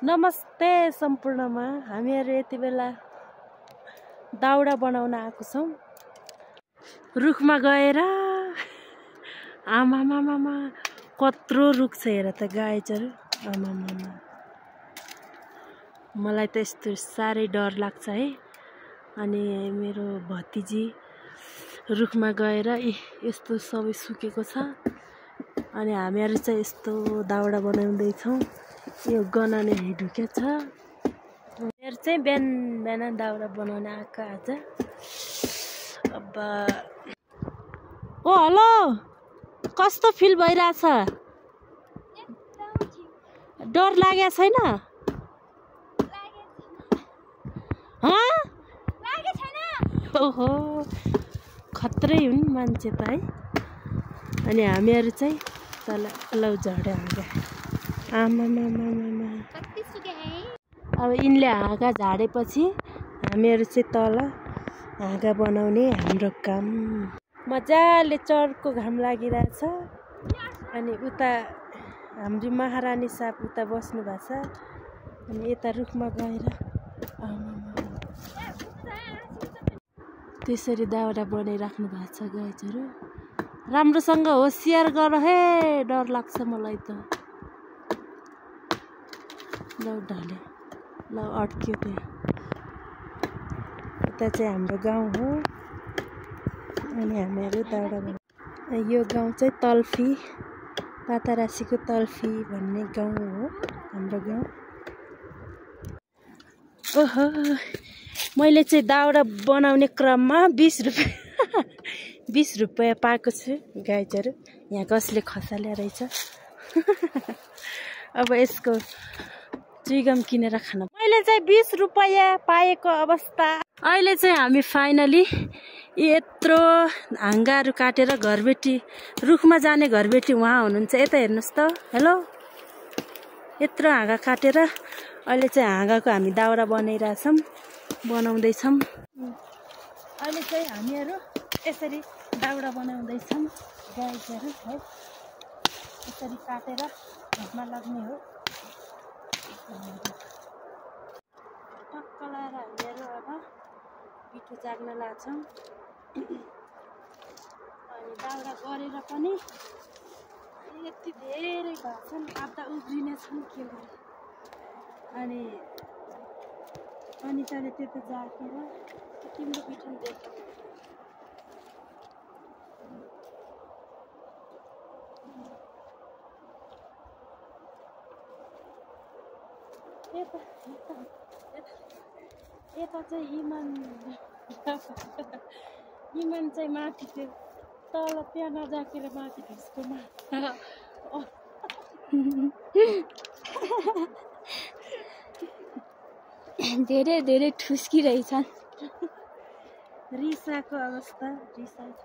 नमस्ते सम्पूर्णमा हामीहरु यति बेला दाउरा बनाउन आएको छौं। रुखमा गएर आमामामा कत्रो रुख छ हेर त गाइजहरु। आमामामा मलाई त यस्तो सारै डर लाग्छ है। अनि मेरो भतिजी रुखमा गएर यस्तो सबै सुकेको छ। अनि हामीहरु चाहिँ यस्तो दाउरा बनाउँदै छौं। यो गनाने ढुके छ। मेरो चाहिँ बिहान दाउरा बनाउन आएको आज। अब ओ हेलो, कस्तो फिल भइराछ? डर लागेको छैन? ओहो खत्रै हुन् मान्छे त है। अनि हामीहरु चाहिँ तल लौ झड्यो हाँगा। आमामामामा अब यिनले हाँगा झाडेपछि हामीहरु चाहिँ तल हाँगा बनाउने हाम्रो काम। मजाले चर्को घाम लागिरहेछ। अनि उता हाम्रो महारानी साहब उता बस्नु भएको छ। अनि यता रुखमा गएर त्यसरी दाउरा बनाइराख्नु भएको छ गाइजहरु। राम्रोसँग होसियार गर हे, डर लाग्छ मलाई त। ल ढले ल अड्क्यो त्यहाँ। यता चाहिँ हाम्रो गाउँ हो। अनि हामीहरु दाउरा बनाउँछौं। यो गाउँ चाहिँ तल्फी, पातारासीको तल्फी भन्ने गाउँ हो हाम्रो गाउँ। ओहो मैले चाहिँ दाउरा बनाउने क्रममा 20 रुपैयाँ पाएको छु गाइजहरु। यहाँ कसले खसाल्या रहेछ। अब यसको चुइगम किनेर खान। मैले चाहिँ 20 रुपैयाँ पाएको अवस्था। अहिले चाहिँ हामी फाइनली यत्रो हाँगाहरु काटेर घरबेटी रुखमा जाने घरबेटी उहाँ हुनुहुन्छ। यता हेर्नुस् त। हेलो, यत्रो हाँगा काटेर अहिले चाहिँ हाँगाको हामी दाउरा बनाउँदै छौं। अहिले चाहिँ हामीहरु यसरी दाउरा बनाउँदै छौं गाइजहरु है। यसरी काटेर घरमा लाग्ने हो। टक्क लाएर हामीहरु अब पिठो चाग्न लाग्छौं। अनि दाउरा गरेर पनि यति धेरै भएछन्, आधा उब्रिने छन् के गरे। अनि अनिताले त्यो जाकेर तिम्रो पिठो देख। यता चाहिँ इमान चाहिँ माथि थियो तल त्यहाँ नजाकेर माथि ढिस्कोमा। धेरै धेरै ठुस्किरहेछन्। रिसाको अवस्था रिसाइ छ।